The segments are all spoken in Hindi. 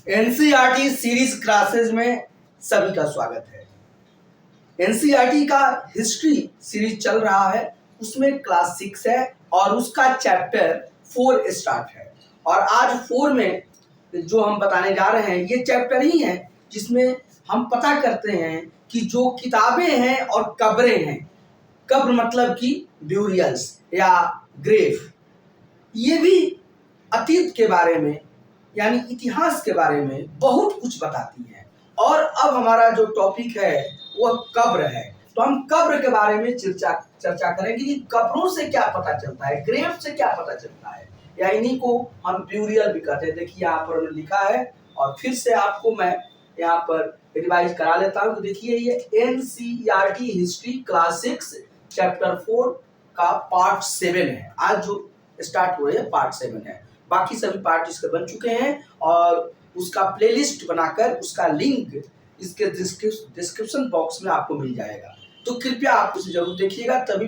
एनसीईआरटी सीरीज क्लासेस में सभी का स्वागत है। एनसीईआरटी का हिस्ट्री सीरीज चल रहा है, उसमें क्लास 6 है और उसका चैप्टर 4 स्टार्ट है। और आज 4 में जो हम बताने जा रहे हैं ये चैप्टर ही है जिसमें हम पता करते हैं कि जो किताबें हैं और कब्रें हैं, कब्र मतलब कि ब्यूरियल्स या ग्रेव, ये भी अतीत के बारे में यानी इतिहास के बारे में बहुत कुछ बताती है। और अब हमारा जो टॉपिक है वह कब्र है, तो हम कब्र के बारे में चर्चा करेंगे कि कब्रों से क्या पता चलता है, ग्रेव से क्या पता चलता है, या इन्हीं को हम ब्यूरियल भी कहते हैं। देखिए यहाँ पर लिखा है और फिर से आपको मैं यहाँ पर रिवाइज करा लेता हूँ। तो देखिए ये एनसीईआरटी हिस्ट्री क्लास 6 चैप्टर 4 का पार्ट 7 है। आज जो स्टार्ट हो रही है पार्ट 7 है, बाकी सभी पार्ट इसके बन चुके हैं और उसका प्लेलिस्ट बनाकर उसका लिंक इसके डिस्क्रिप्शन बॉक्स में आपको मिल जाएगा, तो कृपया आप उसे जरूर देखिएगा, तभी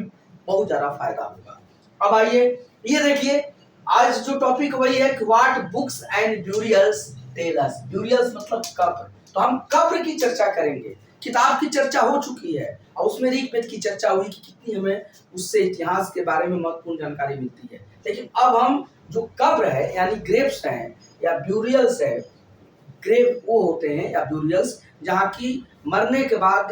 बहुत ज़्यादा फायदा होगा। अब आइए ये देखिए, आज जो टॉपिक वही है कि what books and burials tell us. Burials मतलब कब्र, तो हम कब्र की चर्चा करेंगे। किताब की चर्चा हो चुकी है और उसमें ऋग्वेद की चर्चा हुई कि कितनी हमें उससे इतिहास के बारे में महत्वपूर्ण जानकारी मिलती है। लेकिन अब हम जो कब्र है यानी ग्रेव्स हैं या ब्यूरियल्स है, ग्रेव वो होते हैं या ब्यूरियल्स जहाँ की मरने के बाद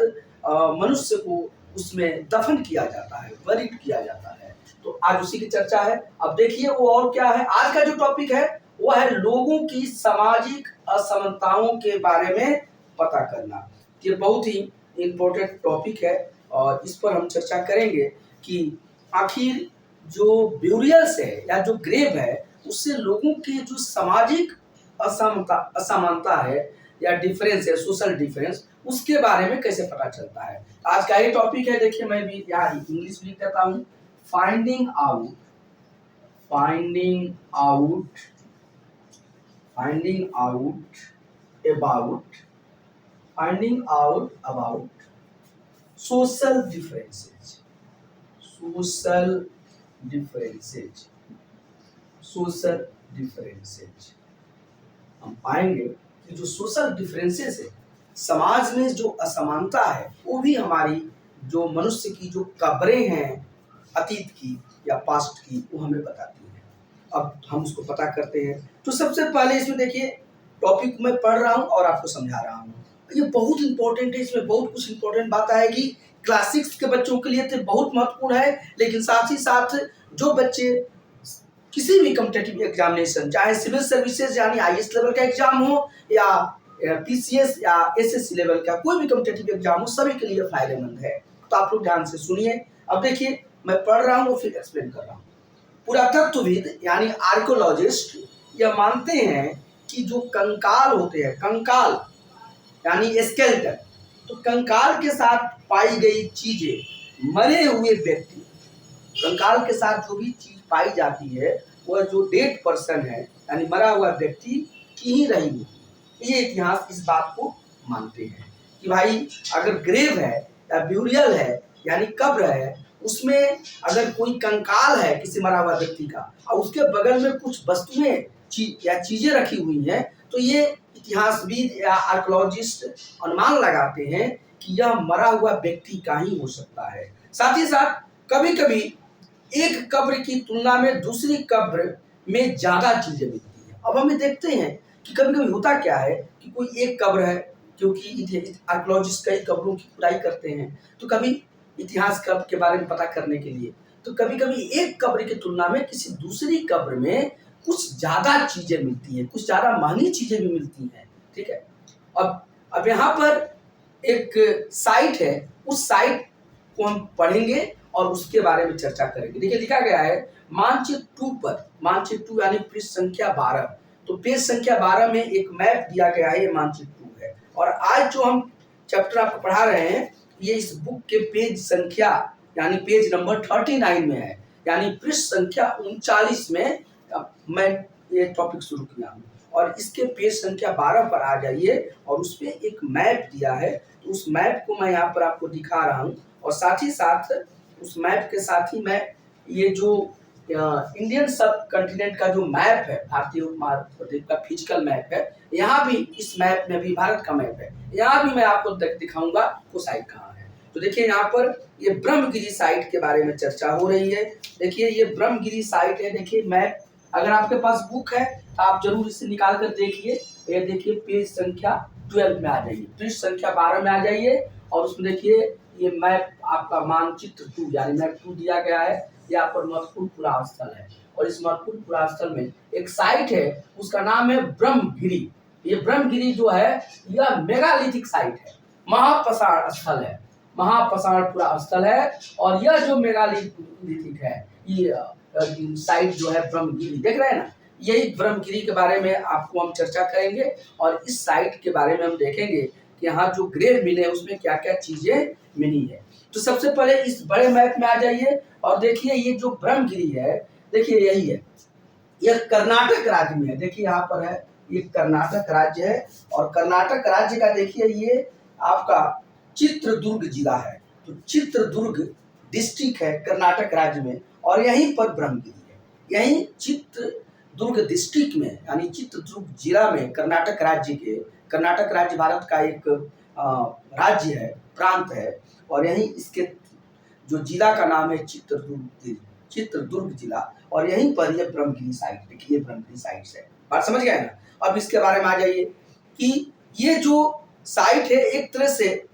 मनुष्य को उसमें दफन किया जाता है, बरीड किया जाता है। तो आज उसी की चर्चा है। अब देखिए वो और क्या है, आज का जो टॉपिक है वो है लोगों की सामाजिक असमानताओं के बारे में पता करना। ये बहुत ही इम्पोर्टेंट टॉपिक है और इस पर हम चर्चा करेंगे कि आखिर जो ब्यूरियल्स है या जो ग्रेव है उससे लोगों की जो सामाजिक असमानता है या डिफरेंस है, सोशल डिफरेंस, उसके बारे में कैसे पता चलता है। आज का ये टॉपिक है। देखिए मैं भी यहाँ इंग्लिश लिख देता हूँ, finding out about social differences. हम पाएंगे कि जो सोशल डिफरेंसेस है, समाज में जो असमानता है, वो भी हमारी जो मनुष्य की जो कब्रें हैं अतीत की या पास्ट की, वो हमें बताती हैं। अब हम उसको पता करते हैं। तो सबसे पहले इसमें देखिए टॉपिक मैं पढ़ रहा हूँ और आपको समझा रहा हूँ। ये बहुत इंपॉर्टेंट है, इसमें बहुत कुछ इंपॉर्टेंट बात आएगी। क्लास 6 के बच्चों के लिए तो बहुत महत्वपूर्ण है, लेकिन साथ ही साथ जो बच्चे किसी भी कॉम्पिटिटिव एग्जामिनेशन, चाहे सिविल सर्विसेज यानी आईएएस लेवल का एग्जाम हो या पीसीएस या एसएससी लेवल का कोई भी कॉम्पिटिटिव एग्जाम हो, सभी के लिए फायदेमंद है। तो आप लोग ध्यान से सुनिए। अब देखिए मैं पढ़ रहा हूँ फिर एक्सप्लेन कर रहा हूँ। पुरातत्वविद यानी आर्कोलॉजिस्ट यह मानते हैं कि जो कंकाल होते हैं, कंकाल यानी स्केलेटन, तो कंकाल के साथ पाई गई चीजें, मरे हुए व्यक्ति, कंकाल के साथ जो भी चीज पाई जाती है वह जो डेड पर्सन है यानी मरा हुआ व्यक्ति की ही रही होगी। ये इतिहास इस बात को मानते हैं कि भाई अगर ग्रेव है या ब्यूरियल है यानी कब्र है, उसमें अगर कोई कंकाल है किसी मरा हुआ व्यक्ति का और उसके बगल में कुछ वस्तुएं या चीजें रखी हुई हैं, तो ये इतिहासविद या आर्कोलॉजिस्ट अनुमान लगाते हैं कि यह मरा हुआ व्यक्ति का ही हो सकता है। साथ ही साथ कभी कभी एक कब्र की तुलना में दूसरी कब्र में ज्यादा चीजें मिलती हैं। अब हमें देखते हैं कि कभी कभी होता क्या है कि कोई एक कब्र है, क्योंकि आर्कोलॉजिस्ट कई कब्रों की खुदाई करते हैं, तो कभी इतिहास कब्र के बारे में पता करने के लिए, तो कभी कभी एक कब्र की तुलना में किसी दूसरी कब्र में कुछ ज्यादा चीजें मिलती हैं, कुछ ज्यादा महंगी चीजें भी मिलती हैं। ठीक है, अब यहाँ पर एक साइट है, उस साइट को हम पढ़ेंगे और उसके बारे में चर्चा करेंगे। देखिए लिखा गया है मानचित्र 2 पर, मानचित्र 2 यानी पृष्ठ संख्या 12, तो पेज संख्या 12 में एक मैप दिया गया है, ये मानचित्र 2 है। और आज जो हम चैप्टर आपको पढ़ा रहे हैं ये इस बुक के पेज संख्या यानी पेज नंबर 39 में है, यानी पृष्ठ संख्या 39 में मैं ये टॉपिक शुरू किया हूँ। और इसके पेज संख्या 12 पर आ जाइए और उसमें एक मैप दिया है, तो उस मैप को मैं यहाँ पर आपको दिखा रहा हूँ। और साथ ही साथ उस मैप के साथ ही मैं ये जो इंडियन सब कंटिनेंट का जो मैप है, भारतीय उपमहाद्वीप का फिजिकल मैप है, यहाँ भी इस मैप में भी भारत का मैप है, यहाँ भी मैं आपको दिखाऊंगा वो साइट कहाँ है। तो देखिए यहाँ पर ये ब्रह्मगिरी साइट के बारे में चर्चा हो रही है। देखिए ये ब्रह्मगिरी साइट है। देखिए मैप, अगर आपके पास बुक है तो आप जरूर इसे निकाल कर देखिए। ये देखिए पेज संख्या 12 में आ जाइए, पृष्ठ संख्या 12 में आ जाइए और उसमें देखिए ये मैप आपका मानचित्र 2 यानी मैप 2 दिया गया है। यहाँ पर महत्वपूर्ण पुरास्थल स्थल है और इस महत्वपूर्ण पुरास्थल स्थल में एक साइट है, उसका नाम है ब्रह्मगिरी। ये ब्रह्मगिरी जो है यह मेगालिथिक साइट है, महापसार स्थल है, महापसार पुरास्थल है। और यह जो मेगालिथिक है ये साइट जो है ब्रह्मगिरी, देख रहे हैं ना, यही ब्रह्मगिरी के बारे में आपको हम चर्चा करेंगे और इस साइट के बारे में हम देखेंगे कि यहाँ जो ग्रेव मिले उसमें क्या क्या चीजें मिली है। तो सबसे पहले इस बड़े मैप में आ जाइए और देखिए ये जो ब्रह्मगिरी है, देखिए यही है, यह कर्नाटक राज्य में है। देखिए यहाँ पर है, ये कर्नाटक राज्य है और कर्नाटक राज्य का देखिए ये आपका चित्रदुर्ग जिला है। तो चित्रदुर्ग डिस्ट्रिक्ट है कर्नाटक राज्य में और यहीं पर ब्रह्मगिरी है। यहीं चित्रदुर्ग डिस्ट्रिक्ट में यानी चित्रदुर्ग जिला में कर्नाटक राज्य भारत का एक राज्य है, प्रांत है और यहीं इसके जो जिला का नाम है चित्रदुर्ग जिला और यहीं पर यह ब्रह्मगिरी साइट, देखिए ब्रह्मगिरी साइट है। बात समझ गए ना। अब इसके बारे में आ जाइए कि ये जो साइट है एक तरह से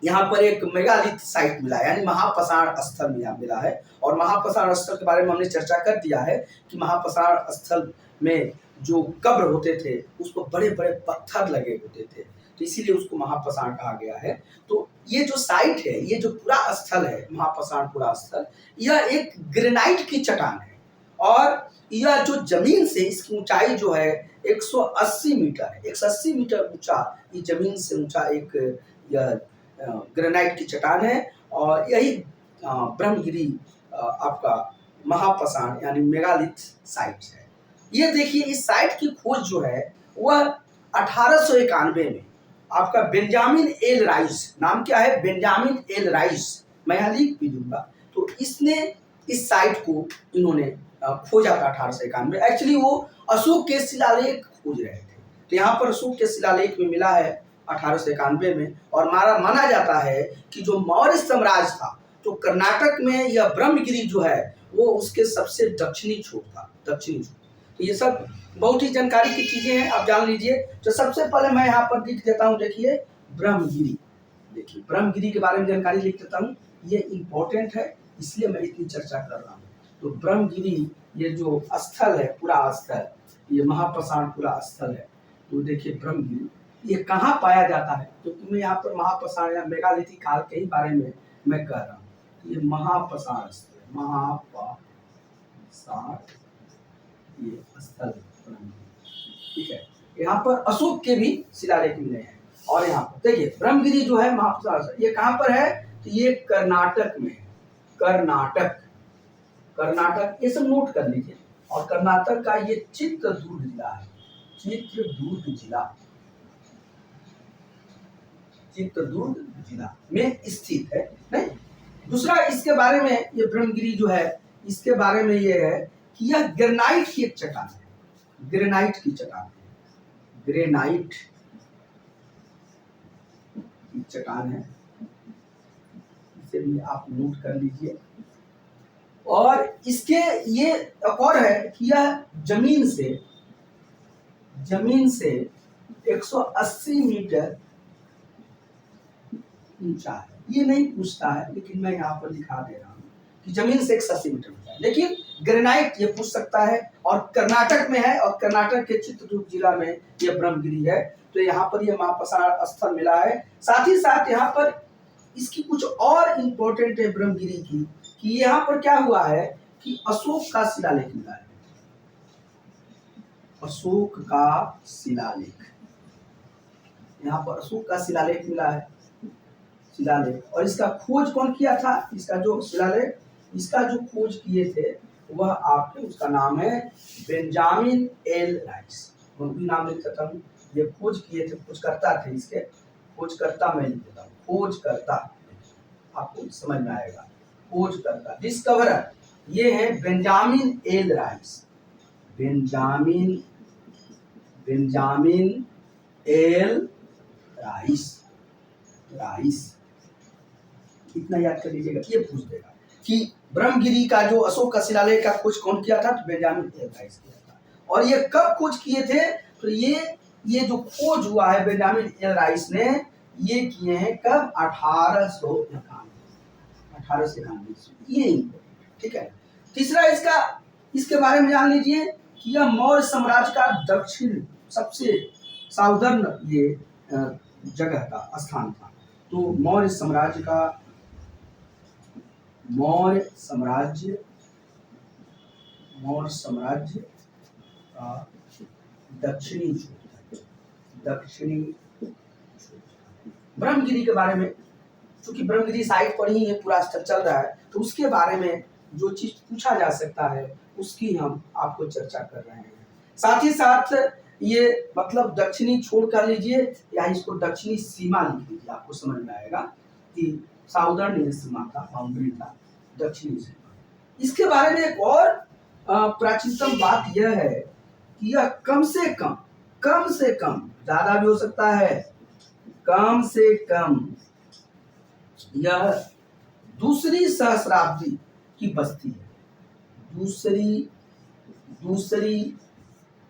यहाँ पर एक मेगालिथ साइट मिला है, यानी महापसार स्थल मिला है। और महापसार स्थल के बारे में हमने चर्चा कर दिया है कि महापसार स्थल में जो कब्र होते थे उसको बड़े बड़े पत्थर लगे होते थे, तो इसीलिए उसको महापसार कहा गया है। तो ये जो साइट है, ये जो पूरा स्थल है महापसार पूरा स्थल, यह एक ग्रेनाइट की चट्टान है और यह जो जमीन से इसकी ऊंचाई जो है 180 मीटर है, 180 मीटर ऊंचा, ये जमीन से ऊंचा एक यह ग्रेनाइट की चट्टान है और यही ब्रह्मगिरी आपका महापसार यानी मेगालिथ साइट है। ये देखिए इस साइट की खोज जो है वह 1891 में आपका बेंजामिन एल राइस, नाम क्या है, बेंजामिन एल राइस, मैं यहाँ लिख भी दूंगा। तो इसने इस साइट को इन्होंने खोजा था 1891 में। एक्चुअली वो अशोक के शिलालेख खोज रहे थे, तो यहाँ पर अशोक के शिलालेख में मिला है 1891 में। और माना जाता है कि जो मौर्य साम्राज्य था, जो कर्नाटक में यह ब्रह्मगिरी जो है वो उसके सबसे दक्षिणी छोर था, दक्षिणी छोर। तो ये सब बहुत ही जानकारी की चीजें हैं, आप जान लीजिए। तो सबसे पहले मैं यहाँ पर लिख देता हूँ, देखिए ब्रह्मगिरी, देखिए ब्रह्मगिरी के बारे में जानकारी लिख देता हूँ, ये इम्पोर्टेंट है इसलिए मैं इतनी चर्चा कर रहा हूँ। तो ब्रह्मगिरी ये जो स्थल है, पूरा स्थल, ये महापसार पूरा स्थल है। तो देखिए ब्रह्मगिरी ये कहाँ पाया जाता है, क्योंकि मैं यहाँ पर महापसार या मेगालिथिक काल के ही बारे में मैं कह रहा हूँ। ये महापसार स्थल, महापसार ये स्थल, ठीक है। यहाँ पर अशोक के भी शिलालेख मिले हैं। और यहाँ पर देखिए ब्रह्मगिरी जो है महापसार, ये कहाँ पर है, तो ये कर्नाटक में है, कर्नाटक, ये सब नोट कर लीजिए। और कर्नाटक का ये चित्रदुर्ग जिला है, चित्रदुर्ग जिला में स्थित है। नहीं, दूसरा इसके बारे में, ये ब्रह्मगिरी जो है इसके बारे में ये है कि यह ग्रेनाइट की एक चट्टान है, ग्रेनाइट की चट्टान है, इसे भी आप नोट कर लीजिए। और इसके ये एक और है कि यह जमीन से 180 मीटर ऊंचा है। ये नहीं पूछता है लेकिन मैं यहाँ पर लिखा दे रहा हूँ कि जमीन से 180 मीटर ऊंचा है। लेकिन ग्रेनाइट ये पूछ सकता है और कर्नाटक में है और कर्नाटक के चित्रदुर्ग जिला में ये ब्रह्मगिरी है। तो यहाँ पर ये महापसार स्थल मिला है। साथ ही साथ यहाँ पर इसकी कुछ और इम्पोर्टेंट है ब्रह्मगिरी की, कि यहाँ पर क्या हुआ है कि अशोक का शिलालेख मिला है, अशोक का शिलालेख, यहाँ पर अशोक का शिलालेख मिला है, शिलालेख। और इसका खोज कौन किया था, इसका जो शिलालेख, इसका जो खोज किए थे वह आपके, उसका नाम है बेंजामिन एल राइस, उनकी नाम लिख देता हूँ। ये खोज किए थे, खोजकर्ता थे इसके, खोजकर्ता मैं लिख देता हूँ, खोजकर्ता, आपको समझ में आएगा, खोजकर्ता, डिस्कवरर, ये हैं Benjamin L rice. Benjamin Benjamin L rice. Rice इतना याद कर लीजिएगा। ये पूछ देगा कि ब्रह्मगिरी का जो अशोक का शिलालेख का खोज कौन किया था, तो बेंजामिन एल राइस किया था। और ये कब खोज किए थे, तो ये जो खोज हुआ है बेंजामिन एल राइस ने, ये किए हैं कब, 1891। ये ठीक है। तीसरा इसके बारे में जान लीजिए कि यह मौर्य साम्राज्य का दक्षिण सबसे साउदर्न ये जगह था, स्थान था। तो मौर्य साम्राज्य का दक्षिणी ब्रह्मगिरी के बारे में, क्योंकि ब्रह्मगिरी साइट पर ही ये पूरा स्तर चल रहा है, तो उसके बारे में जो चीज पूछा जा सकता है उसकी हम आपको चर्चा कर रहे हैं। साथ ही साथ ये मतलब दक्षिणी छोड़ कर लीजिए या इसको दक्षिणी सीमा लिख लीजिए, आपको समझ में आएगा कि साउदर्न सीमा था, बाउंड्री था, दक्षिणी सीमा। इसके बारे में एक और प्राचीनतम बात यह है कि यह कम से कम ज्यादा भी हो सकता है, कम से कम यह दूसरी सहस्राब्दी की बस्ती है। दूसरी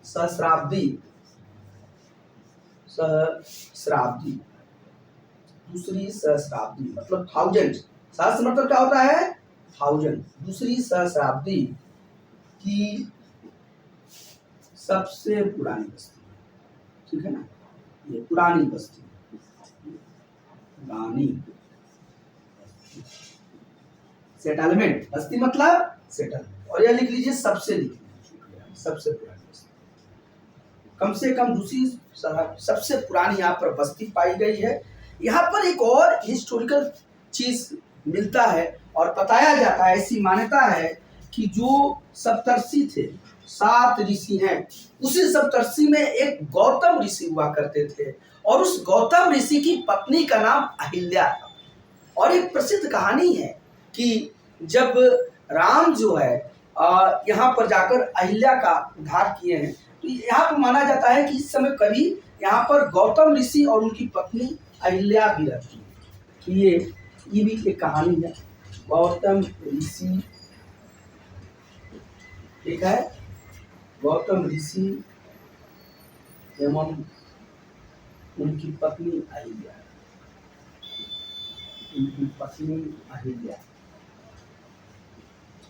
सहस्राब्दी मतलब 1000। सहस्र मतलब क्या होता है, 1000। दूसरी सहस्राब्दी की सबसे पुरानी बस्ती, ठीक है ना, ये पुरानी बस्ती, सेटलमेंट। बस्ती मतलब सेटलमेंट। और यह लिख लीजिए सबसे पुरानी बस्ती, कम से कम दूसरी सबसे पुरानी यहाँ पर बस्ती पाई गई है। यहाँ पर एक और हिस्टोरिकल चीज मिलता है और बताया जाता है, ऐसी मान्यता है कि जो सप्तर्षि थे, 7 ऋषि हैं, उसी सप्तर्षि में एक गौतम ऋषि हुआ करते थे और उस गौतम ऋषि की पत्नी का नाम अहिल्या था। और एक प्रसिद्ध कहानी है कि जब राम जो है यहाँ पर जाकर अहिल्या का उद्धार किए हैं, तो यहाँ पर माना जाता है कि इस समय कभी यहाँ पर गौतम ऋषि और उनकी पत्नी अहिल्या भी रहती है। तो ये भी एक कहानी है, गौतम ऋषि, ठीक है, गौतम ऋषि एवं उनकी पत्नी अहिल्या।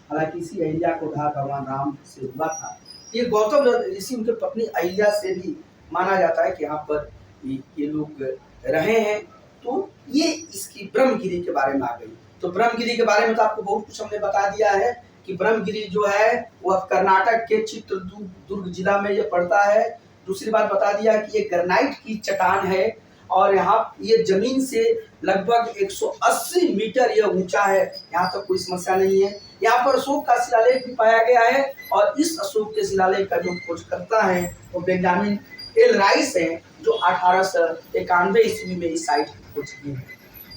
हालांकि इसी अहिल्या को उद्धार भगवान राम से हुआ था। ये गौतम ऋषि उनके पत्नी अहिल्या से भी माना जाता है कि यहाँ पर ये लोग रहे हैं। तो ये इसकी ब्रह्मगिरी के बारे में आ गई। तो ब्रह्मगिरी के बारे में तो आपको बहुत कुछ हमने बता दिया है कि ब्रह्मगिरी जो है वह कर्नाटक के चित्रदुर्ग जिला में ये पड़ता है। दूसरी बात बता दिया कि ये ग्रेनाइट की चट्टान है और यहाँ ये जमीन से लगभग 180 मीटर यह ऊंचा है। यहाँ तक कोई समस्या नहीं है। यहाँ पर अशोक का शिलालेख भी पाया गया है और इस अशोक के शिलालेख का जो खोजकर्ता है वो बेंजामिन एल राइस है, जो 1891 ईस्वी में इस साइट की खोज की है।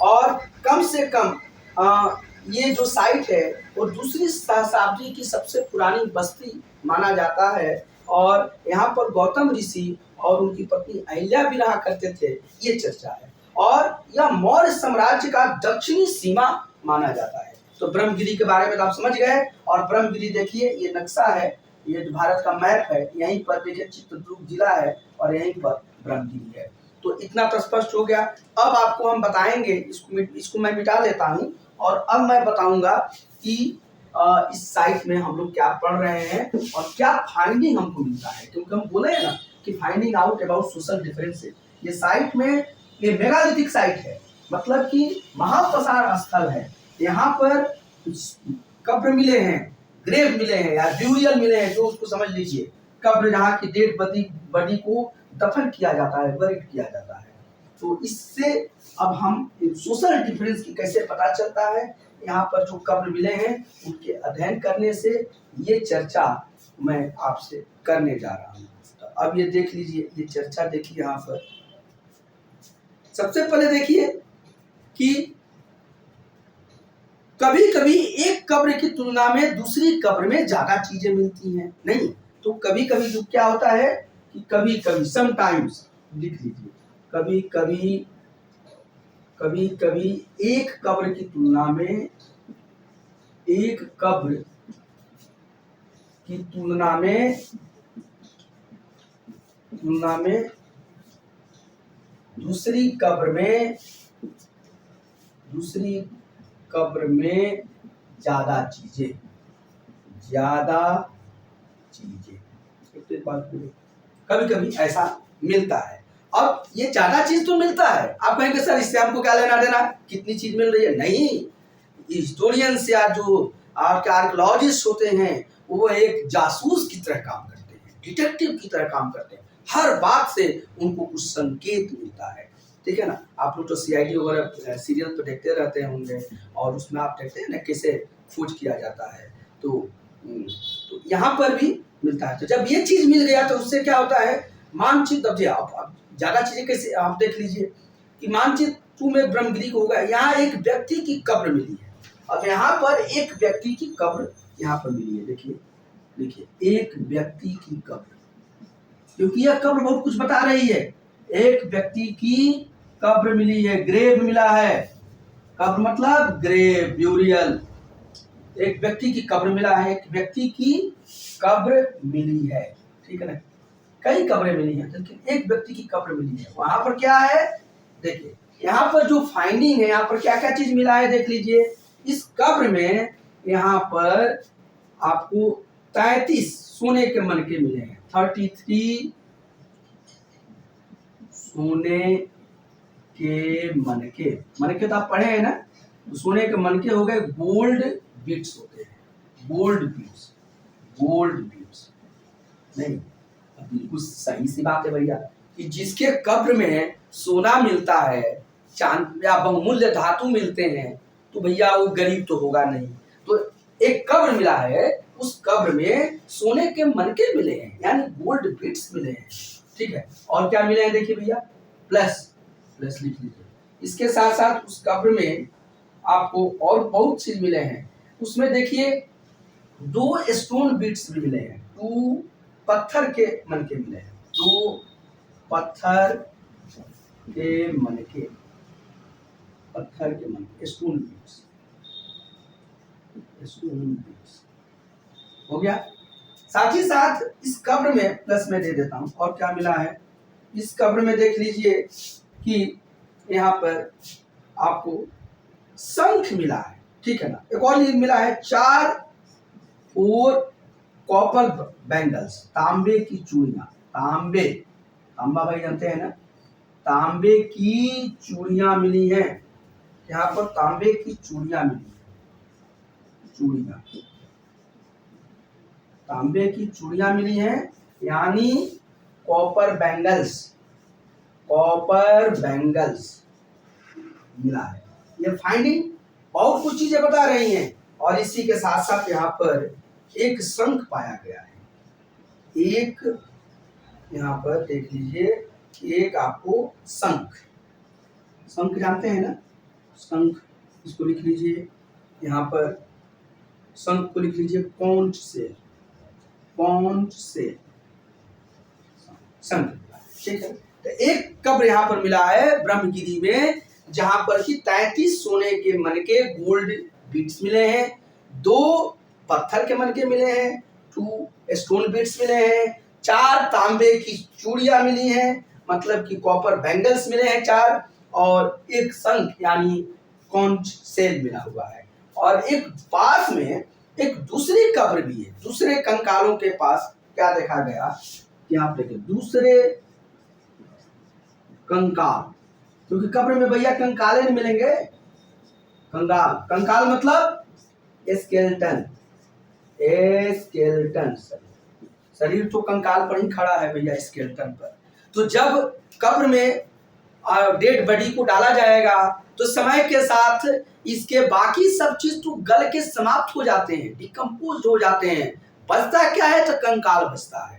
और कम से कम ये जो साइट है वो दूसरी सहस्राब्दी की सबसे पुरानी बस्ती माना जाता है और यहाँ पर गौतम ऋषि और उनकी पत्नी अहिल्या भी रहा करते थे, ये चर्चा है। और यह मौर्य साम्राज्य का दक्षिणी सीमा माना जाता है। तो ब्रह्मगिरी के बारे में तो आप समझ गए। और ब्रह्मगिरी देखिए, ये नक्शा है, ये जो भारत का मैप है, यहीं पर देखिए चित्रदुर्ग जिला है और यहीं पर ब्रह्मगिरी है। तो इतना तो स्पष्ट हो गया। अब आपको हम बताएंगे, इसको मैं मिटा लेता हूँ और अब मैं बताऊंगा कि इस साइट में हम लोग क्या पढ़ रहे हैं और क्या फाइंडिंग हमको मिलता है। क्योंकि हम बोले हैं ना कि finding out about social differences. ये साइट में ये मेगालिथिक साइट है, मतलब कि महाप्रसार स्थल है। यहाँ पर कब्र मिले हैं, ग्रेव मिले हैं या ड्यूरियल मिले हैं, जो उसको समझ लीजिए, कब्र जहाँ की डेड बॉडी को दफन किया जाता है, बरीड किया जाता है। तो इससे अब हम सोशल डिफरेंस की कैसे पता चलता है, यहाँ पर जो कब्र मिले हैं उनके अध्ययन करने से ये चर्चा मैं आपसे करने जा रहा हूँ। तो अब ये देख लीजिए, ये चर्चा देखिए। यहाँ पर सबसे पहले देखिए कि कभी कभी एक कब्र की तुलना में दूसरी कब्र में ज्यादा चीजें मिलती हैं, नहीं तो कभी कभी जो क्या होता है कि कभी कभी समटाइम्स, लिख लीजिए, कभी कभी, कभी कभी एक कब्र की तुलना में, एक कब्र की तुलना में दूसरी कब्र में ज्यादा चीजें, एक बात कभी कभी ऐसा मिलता है। अब ये ज्यादा चीज तो मिलता है, आप कहेंगे सर इससे हमको क्या लेना देना, कितनी चीज मिल रही है, नहीं, हिस्टोरियंस या जो आपके आर्कियोलॉजिस्ट होते हैं वो एक जासूस की तरह काम करते हैं, डिटेक्टिव की तरह काम करते हैं, हर बात से उनको कुछ संकेत मिलता है, ठीक है ना। आप लोग तो सीआईडी वगैरह सीरियल तो देखते रहते होंगे और उसमें आप देखते हैं ना कैसे खोज किया जाता है, तो यहाँ पर भी मिलता है। तो जब ये चीज मिल गया तो उससे क्या होता है, मानचित्र, अब ज्यादा चीजें कैसे आप देख लीजिए कि मानचित्र में ब्रह्मगिरी को होगा, यहाँ एक व्यक्ति की कब्र मिली है, अब यहाँ पर एक व्यक्ति की कब्र यहाँ पर मिली है, देखिए एक व्यक्ति की कब्र, क्योंकि यह कब्र बहुत कुछ बता रही है। एक व्यक्ति की कब्र मिली है, ग्रेव मिला है, कब्र मतलब ग्रेव, ब्यूरियल, एक व्यक्ति की कब्र मिला है, एक व्यक्ति की कब्र मिली है, ठीक है ना। कई कब्रें मिली हैं लेकिन एक व्यक्ति की कब्र मिली है। वहां पर क्या है, देखिए यहाँ पर जो फाइंडिंग है, यहाँ पर क्या क्या चीज मिला है देख लीजिए। इस कब्र में यहाँ पर आपको 33 सोने के मनके मिले हैं, 33 सोने के मनके, मनके तो आप पढ़े हैं ना, तो सोने के मनके हो गए, गोल्ड बीट्स होते हैं, गोल्ड बीट्स नहीं, बिल्कुल सही सी बात है भैया कि जिसके कब्र में सोना मिलता है, चांद या बहुमूल्य धातु मिलते हैं, तो भैया वो गरीब तो होगा नहीं। तो एक कब्र मिला है, उस कब्र में सोने के मनके मिले हैं, यानी गोल्ड बिट्स मिले हैं, ठीक है। और क्या मिले हैं देखिए भैया, प्लस लिख लीजिए। इसके साथ साथ उस कब्र में आपको और बहुत चीज मिले हैं, उसमें देखिए 2 स्टोन बीट्स भी मिले हैं, 2 पत्थर के मनके मिले हैं, 2 पत्थर के मनके, स्टोन बीट्स हो गया। साथ ही साथ इस कब्र में प्लस में दे देता हूं, और क्या मिला है इस कब्र में देख लीजिए कि यहाँ पर आपको शंख मिला है, ठीक है ना। एक और मिला है 4 कॉपर बैंगल्स, तांबे की चूड़ियां, तांबा भाई जानते हैं ना, तांबे की चूड़ियां मिली हैं, यहाँ पर तांबे की चूड़ियां मिली हैं, तांबे की चूड़ियां मिली हैं, यानी कॉपर बैंगल्स मिला है। ये फाइंडिंग बहुत कुछ चीजें बता रही हैं, और इसी के साथ साथ यहाँ पर एक शंख पाया गया है, एक यहाँ पर देख लीजिए, एक आपको शंख जानते हैं ना, शंख, इसको लिख लीजिए, यहाँ पर शंख को लिख लीजिए कौंच से शंख, ठीक है। तो एक कब्र यहाँ पर मिला है ब्रह्मगिरी में, जहां पर कि 33 सोने के मनके गोल्ड बीट्स मिले हैं, 2 पत्थर के मनके मिले हैं, 2 स्टोन बीट्स मिले हैं, 4 तांबे की चूड़ियां मिली हैं, मतलब कि कॉपर बैंगल्स मिले हैं 4, और एक शंख यानी कॉन्च सेल मिला हुआ है। और एक पास में एक दूसरी कब्र भी है, दूसरे कंकालों के पास क्या देखा गया कि आप देखिए दूसरे कंकाल, क्योंकि कब्र में भैया कंकाले नहीं मिलेंगे, कंकाल मतलब स्केलेटन, शरीर तो कंकाल पर ही खड़ा है भैया, स्केलेटन पर। तो जब कब्र में डेड बॉडी को डाला जाएगा तो समय के साथ इसके बाकी सब चीज तो गल के समाप्त हो जाते हैं, डिकम्पोज हो जाते हैं, बचता क्या है तो कंकाल बचता है।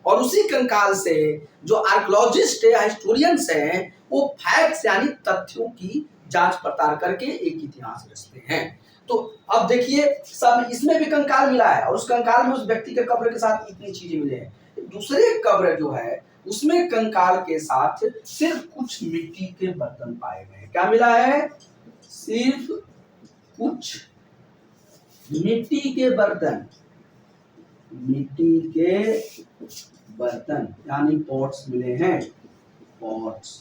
और उसी कंकाल से जो आर्कियोलॉजिस्ट है, हिस्टोरियंस हैं, वो फैक्ट्स यानी तथ्यों की जांच पड़ताल करके एक इतिहास रचते हैं। तो अब देखिए सब इसमें भी कंकाल मिला है और उस कंकाल में उस व्यक्ति के कब्र के साथ इतनी चीजें मिले हैं। दूसरे कब्र जो है उसमें कंकाल के साथ सिर्फ कुछ मिट्टी के बर्तन पाए गए। क्या मिला है? सिर्फ कुछ मिट्टी के बर्तन, मिट्टी के बर्तन यानी पॉट्स मिले हैं, पॉट्स।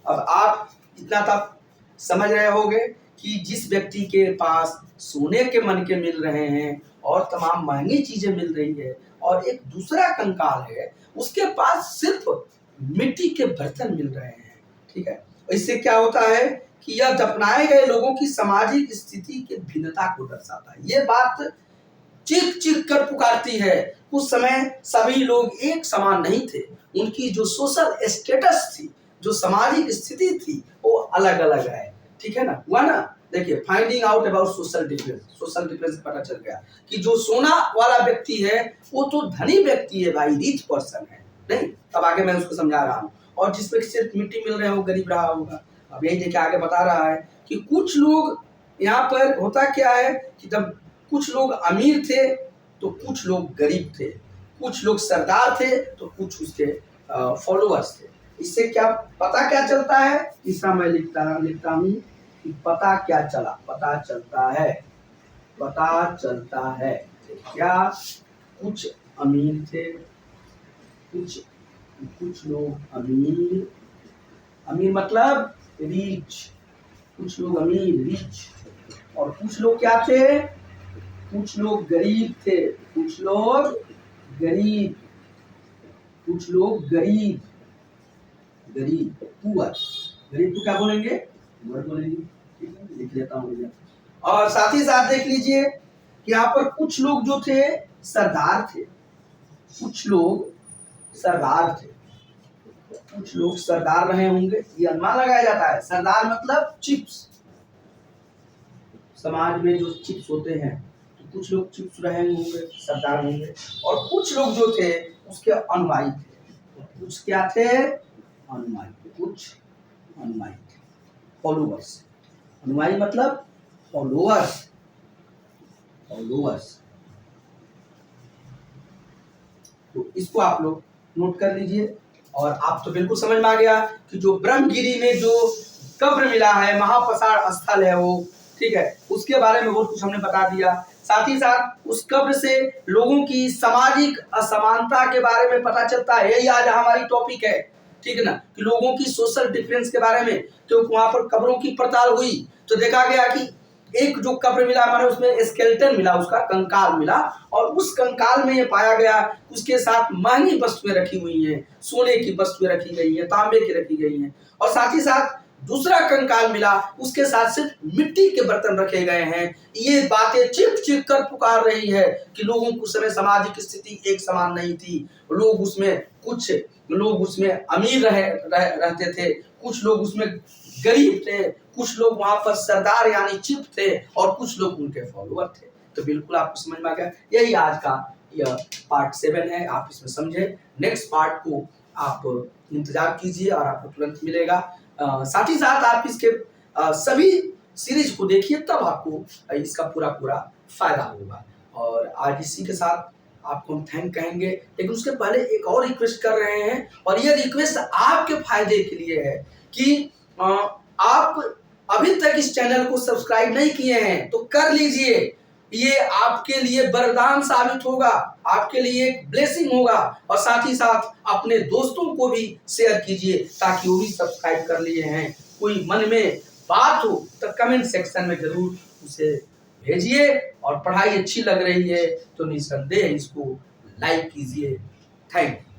अब आप इतना तक समझ रहे होंगे कि जिस व्यक्ति के पास सोने के मन के मिल रहे हैं और तमाम महंगी चीजें मिल रही है और एक दूसरा कंकाल है उसके पास सिर्फ मिट्टी के बर्तन मिल रहे हैं, ठीक है। इससे क्या होता है कि यह दफनाए गए लोगों की सामाजिक स्थिति के भिन्नता को दर्शाता है। ये बात चीख चीख कर पुकारती है। उस समय सभी लोग एक समान नहीं थे, उनकी जो सोशल स्टेटस थी, जो सामाजिक स्थिति थी, वो अलग अलग है, ठीक है ना। हुआ ना, देखिए finding out about social difference. Social difference पता चल गया कि जो सोना वाला व्यक्ति है वो तो धनी व्यक्ति है भाई, रिच पर्सन है, नहीं तब आगे मैं उसको समझा रहा हूँ। और जिसमें सिर्फ मिट्टी मिल रहे हो गरीब रहा होगा। अब यही देखिए आगे बता रहा है कि कुछ लोग यहाँ पर होता क्या है कि जब कुछ लोग अमीर थे तो कुछ लोग गरीब थे, कुछ लोग सरदार थे तो कुछ उसके फॉलोअर्स थे। इससे क्या पता क्या चलता है? तीसरा मैं लिखता हूँ कि पता क्या चला, पता चलता है, पता चलता है क्या कुछ अमीर थे, कुछ लोग अमीर, अमीर मतलब रिच, कुछ लोग अमीर रिच और कुछ लोग क्या थे? कुछ लोग गरीब थे, कुछ लोग गरीब, कुछ लोग गरीब, गरीब पुअर, गरीब को क्या बोलेंगे? पुअर बोलेंगे, ठीक है, लिख लेता हूँ। और साथ ही साथ देख लीजिए कि यहाँ पर कुछ लोग जो थे सरदार थे, कुछ लोग सरदार थे, कुछ लोग सरदार रहे होंगे, ये अनुमान लगाया जाता है। सरदार मतलब चिप्स, समाज में जो चिप्स होते हैं तो कुछ लोग चिप्स रहे होंगे, सरदार होंगे, और कुछ लोग जो थे उसके अनुयायी थे। कुछ क्या थे? अनुयायी, कुछ अनुयायी थे, फॉलोअर्स। अनुयायी मतलब फॉलोअर्स, फॉलोअर्स। तो इसको आप लोग नोट कर लीजिए। और आप तो बिल्कुल समझ में आ गया कि जो ब्रह्मगिरी में जो कब्र मिला है, महाप्रसाद स्थल है वो, ठीक है, उसके बारे में बहुत कुछ हमने बता दिया। साथ ही साथ उस कब्र से लोगों की सामाजिक असमानता के बारे में पता चलता है। यही आज हमारी टॉपिक है, ठीक है ना, कि लोगों की सोशल डिफरेंस के बारे में। क्योंकि वहां पर कब्रों की पड़ताल हुई तो देखा गया कि एक जो कब्र मिला हमारे उसमें स्केलेटन मिला, उसका कंकाल मिला, और उस कंकाल में ये पाया गया उसके साथ महंगी वस्तुएं रखी हुई हैं, सोने की वस्तुएं रखी गई हैं, तांबे की रखी गई हैं। और साथ ही साथ दूसरा कंकाल मिला उसके साथ सिर्फ मिट्टी के बर्तन रखे गए हैं। ये बातें चीख चीख कर पुकार रही है कि लोगों को समय सामाजिक स्थिति एक समान नहीं थी। लोग उसमें, कुछ लोग उसमें अमीर रहते थे, कुछ लोग उसमें गरीब थे, कुछ लोग वहां पर सरदार यानी चिप थे और कुछ लोग उनके फॉलोअर थे। तो बिल्कुल आपको समझ में आ गया। यही आज का यह पार्ट 7 है, आप इसमें समझे। नेक्स्ट पार्ट को आप इंतजार कीजिए और आपको तुरंत मिलेगा। साथ ही साथ आप इसके सभी सीरीज को देखिए, तब आपको इसका पूरा फायदा होगा। और आज इसी के साथ आपको हम थैंक कहेंगे, लेकिन उसके पहले एक और रिक्वेस्ट कर रहे हैं, और यह रिक्वेस्ट आपके फायदे के लिए है कि आप अभी तक इस चैनल को सब्सक्राइब नहीं किए हैं तो कर लीजिए। ये आपके लिए वरदान साबित होगा, आपके लिए एक ब्लेसिंग होगा। और साथ ही साथ अपने दोस्तों को भी शेयर कीजिए ताकि वो भी सब्सक्राइब कर लिए हैं। कोई मन में बात हो तो कमेंट सेक्शन में जरूर उसे भेजिए। और पढ़ाई अच्छी लग रही है तो निसंदेह इसको लाइक कीजिए। Thank you.